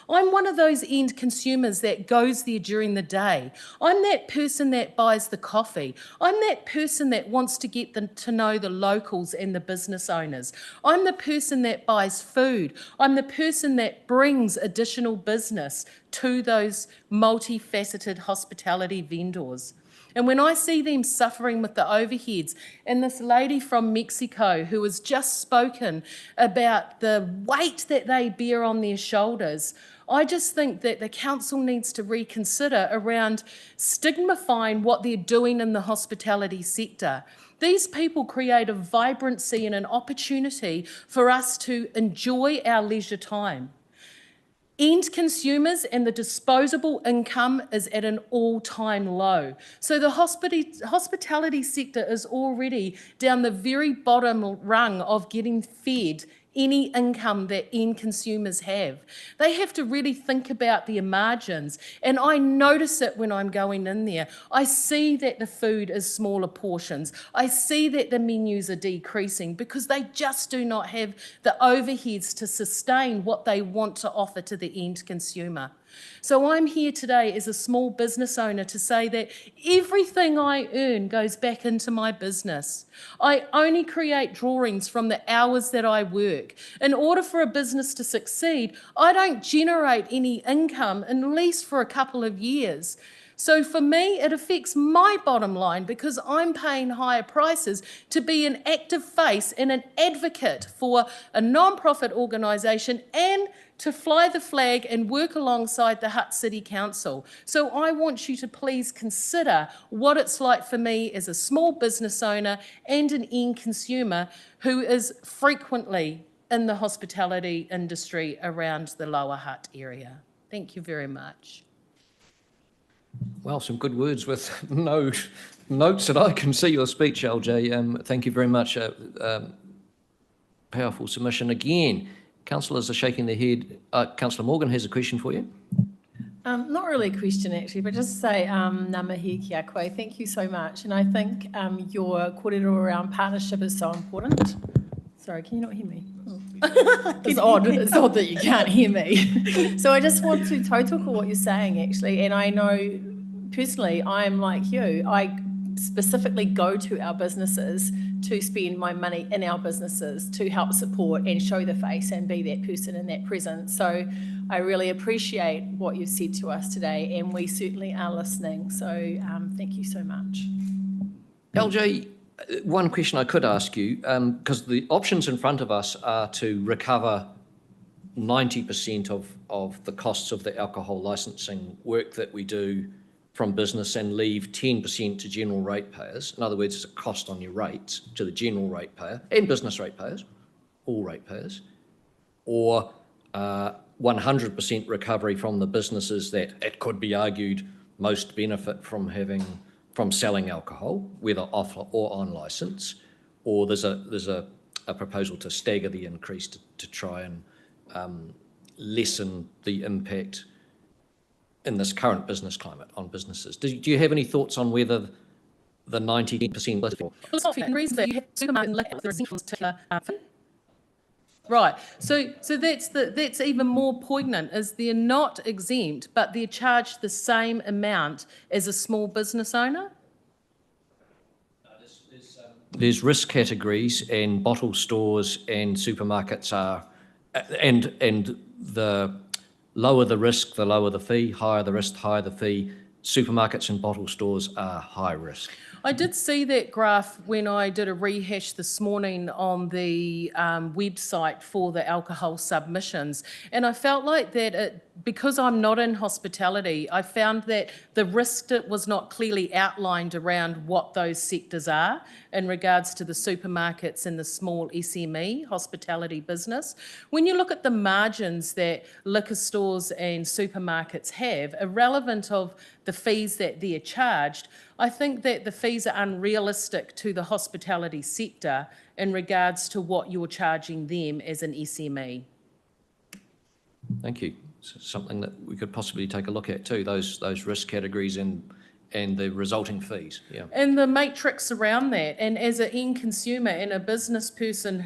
I'm one of those end consumers that goes there during the day. I'm that person that buys the coffee. I'm that person that wants to get to know the locals and the business owners. I'm the person that buys food. I'm the person that brings additional business to those multifaceted hospitality vendors. And when I see them suffering with the overheads, and this lady from Mexico who has just spoken about the weight that they bear on their shoulders, I just think that the council needs to reconsider around stigmatising what they're doing in the hospitality sector. These people create a vibrancy and an opportunity for us to enjoy our leisure time. End consumers and the disposable income is at an all-time low. So the hospitality sector is already down the very bottom rung of getting fed any income that end consumers have. They have to really think about their margins, and I notice it when I'm going in there. I see that the food is smaller portions. I see that the menus are decreasing because they just do not have the overheads to sustain what they want to offer to the end consumer. So I'm here today as a small business owner to say that everything I earn goes back into my business. I only create drawings from the hours that I work. In order for a business to succeed, I don't generate any income at least for a couple of years. So for me, it affects my bottom line because I'm paying higher prices to be an active face and an advocate for a non-profit organisation and to fly the flag and work alongside the Hutt City Council. So I want you to please consider what it's like for me as a small business owner and an end consumer who is frequently in the hospitality industry around the Lower Hutt area. Thank you very much. Well, some good words with no notes that I can see your speech, LJ. Thank you very much. Powerful submission again. Councillors are shaking their head. Councillor Morgan has a question for you. Not really a question actually, but just to say ngā mihi kia koe. Thank you so much. And I think your kōrero around partnership is so important. Sorry, can you not hear me? It's odd. It's odd that you can't hear me. So I just want to tautoko what you're saying actually. And I know personally, I'm like you. I specifically go to our businesses to spend my money in our businesses to help support and show the face and be that person in that presence. So I really appreciate what you've said to us today, and we certainly are listening. So thank you so much. LJ, One question I could ask you, because the options in front of us are to recover 90% of the costs of the alcohol licensing work that we do from business and leave 10% to general ratepayers. In other words, it's a cost on your rates to the general ratepayer and business ratepayers, all ratepayers, or 100% recovery from the businesses that it could be argued most benefit from selling alcohol, whether off or on license, or there's a proposal to stagger the increase to try and lessen the impact in this current business climate on businesses. Do you have any thoughts on whether the 90%? Philosophy agrees that you have supermarket and liquor, the essentials to right. So that's even more poignant, is they're not exempt, but they're charged the same amount as a small business owner? There's risk categories, and bottle stores and supermarkets are, and the lower the risk, the lower the fee, higher the risk, higher the fee. Supermarkets and bottle stores are high risk. I did see that graph when I did a rehash this morning on the website for the alcohol submissions, and I felt like that because I'm not in hospitality, I found that the risk was not clearly outlined around what those sectors are in regards to the supermarkets and the small SME hospitality business. When you look at the margins that liquor stores and supermarkets have, irrelevant of the fees that they're charged, I think that the fees are unrealistic to the hospitality sector in regards to what you're charging them as an SME. Thank you. So something that we could possibly take a look at too, those risk categories and the resulting fees. Yeah. And the matrix around that, and as an end consumer and a business person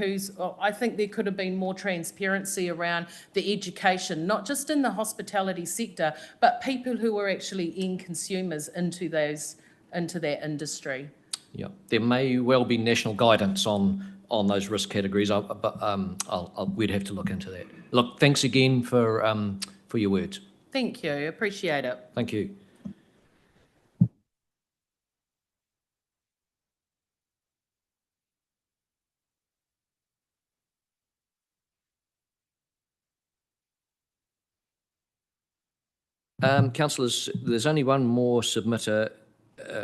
I think there could have been more transparency around the education, not just in the hospitality sector, but people who are actually end consumers into that industry. Yeah, there may well be national guidance on those risk categories, but we'd have to look into that. Look, thanks again for your words. Thank you, appreciate it. Thank you. Councillors, there's only one more submitter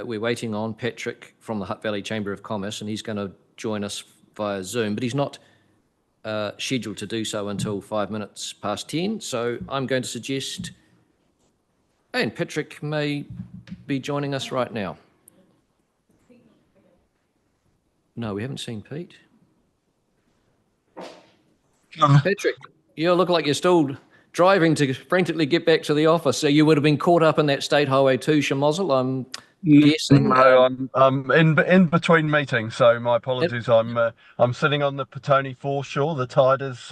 we're waiting on, Patrick from the Hutt Valley Chamber of Commerce, and he's going to join us via Zoom, but he's not scheduled to do so until 10:05. So I'm going to suggest, and Patrick may be joining us right now. No, we haven't seen Pete. Patrick, you look like you're still driving to frantically get back to the office. So you would have been caught up in that State Highway 2 Shamozzle, I'm guessing. No, I'm in between meetings, so my apologies. I'm sitting on the Petone foreshore. The tide is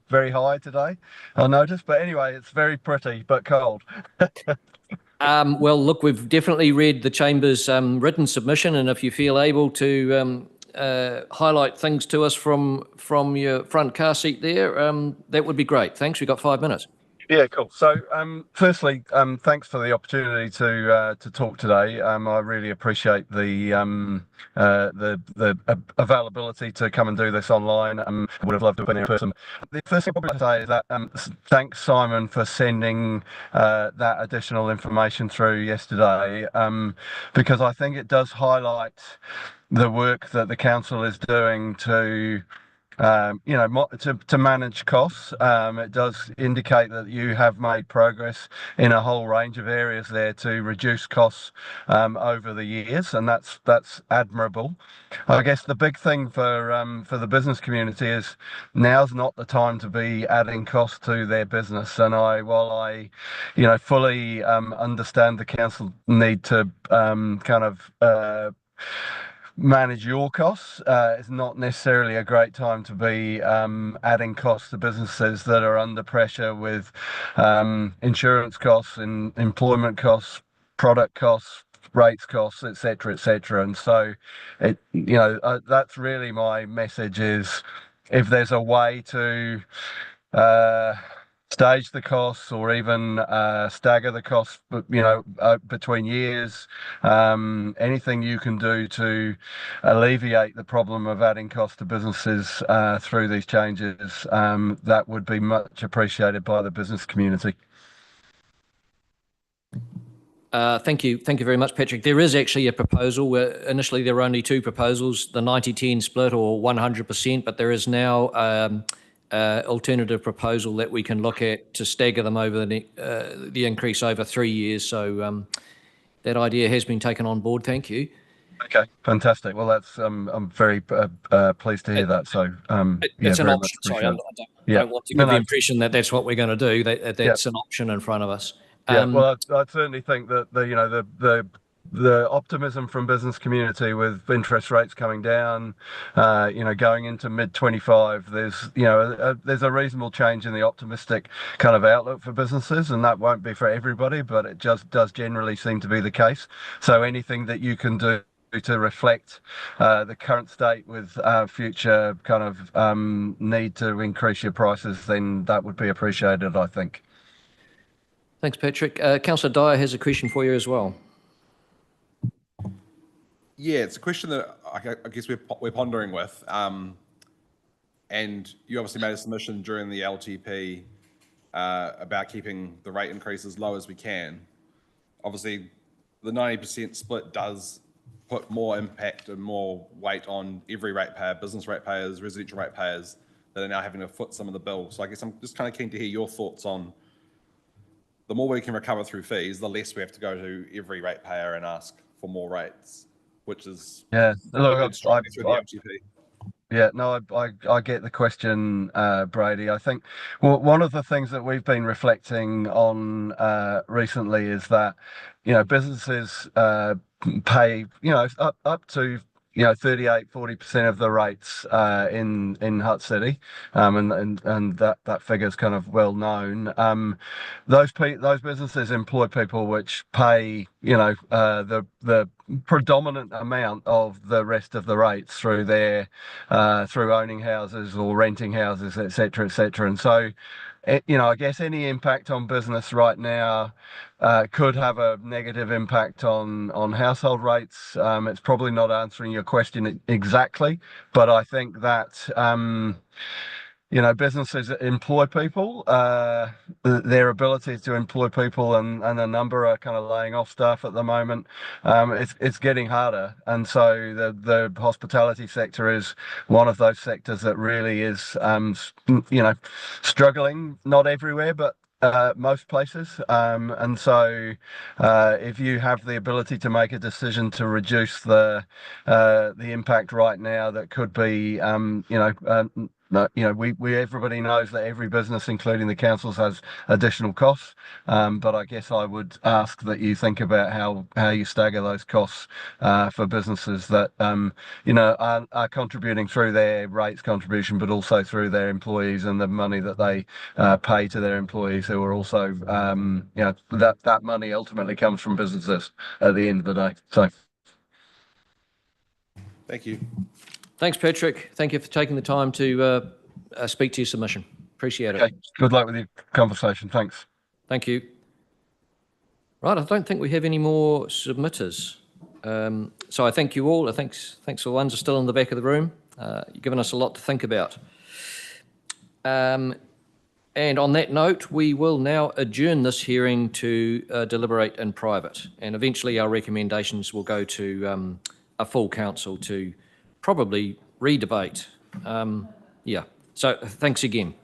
very high today, I noticed. But anyway, it's very pretty but cold. Well, look, we've definitely read the Chamber's written submission, and if you feel able to highlight things to us from your front car seat there, that would be great. Thanks. We've got 5 minutes. Yeah, cool. So, firstly, thanks for the opportunity to talk today. I really appreciate the availability to come and do this online. I would have loved to have been in person. The first thing I'm going to say is that thanks, Simon, for sending that additional information through yesterday, because I think it does highlight the work that the council is doing to manage costs. It does indicate that you have made progress in a whole range of areas there to reduce costs over the years, and that's admirable. I guess the big thing for the business community is now's not the time to be adding costs to their business. And while I fully understand the council need to manage your costs, it's not necessarily a great time to be adding costs to businesses that are under pressure with insurance costs and employment costs, product costs, rates costs, etc., etc. And so that's really my message, is if there's a way to stage the costs or even stagger the costs, between years. Anything you can do to alleviate the problem of adding cost to businesses through these changes, that would be much appreciated by the business community. Thank you very much, Patrick. There is actually a proposal where initially there were only two proposals, the 90-10 split or 100%, but there is now alternative proposal that we can look at to stagger them over the increase over 3 years. So that idea has been taken on board. Thank you. Okay, fantastic. Well, that's I'm very pleased to hear that. So it's an very option. much Sorry, I don't want to give the impression that that's what we're going to do. That's an option in front of us. Well, I certainly think that the optimism from business community with interest rates coming down, going into mid-25, there's a reasonable change in the optimistic kind of outlook for businesses, and that won't be for everybody, but it just does generally seem to be the case. So anything that you can do to reflect the current state with future kind of need to increase your prices, then that would be appreciated, I think. Thanks, Patrick. Councillor Dyer has a question for you as well. Yeah, it's a question that I guess we're pondering with. And you obviously made a submission during the LTP about keeping the rate increase as low as we can. Obviously, the 90% split does put more impact and more weight on every ratepayer, business ratepayers, residential ratepayers that are now having to foot some of the bill. So I guess I'm just kind of keen to hear your thoughts on the more we can recover through fees, the less we have to go to every ratepayer and ask for more rates, which is through the LTP. Yeah, no, I get the question, Brady. I think one of the things that we've been reflecting on recently is that, businesses pay, up to 38-40% of the rates in Hutt City, and that figure is kind of well known. Those businesses employ people which pay the predominant amount of the rest of the rates through through owning houses or renting houses, etc., etc. And so, I guess any impact on business right now could have a negative impact on household rates. It's probably not answering your question exactly, but I think that businesses employ people, their ability to employ people, and a number are kind of laying off staff at the moment. It's getting harder, and so the hospitality sector is one of those sectors that really is, struggling. Not everywhere, but most places, and so if you have the ability to make a decision to reduce the impact right now, that could be, everybody knows that every business, including the councils, has additional costs. But I guess I would ask that you think about how you stagger those costs for businesses that are contributing through their rates contribution, but also through their employees and the money that they pay to their employees, who are also that money ultimately comes from businesses at the end of the day. So, thank you. Thanks, Patrick. Thank you for taking the time to speak to your submission. Appreciate it. Okay. Good luck with your conversation. Thanks. Thank you. Right, I don't think we have any more submitters. So I thank you all. Thanks for the ones who are still in the back of the room. You've given us a lot to think about. And on that note, we will now adjourn this hearing to deliberate in private. And eventually our recommendations will go to a full council to probably re-debate. So thanks again.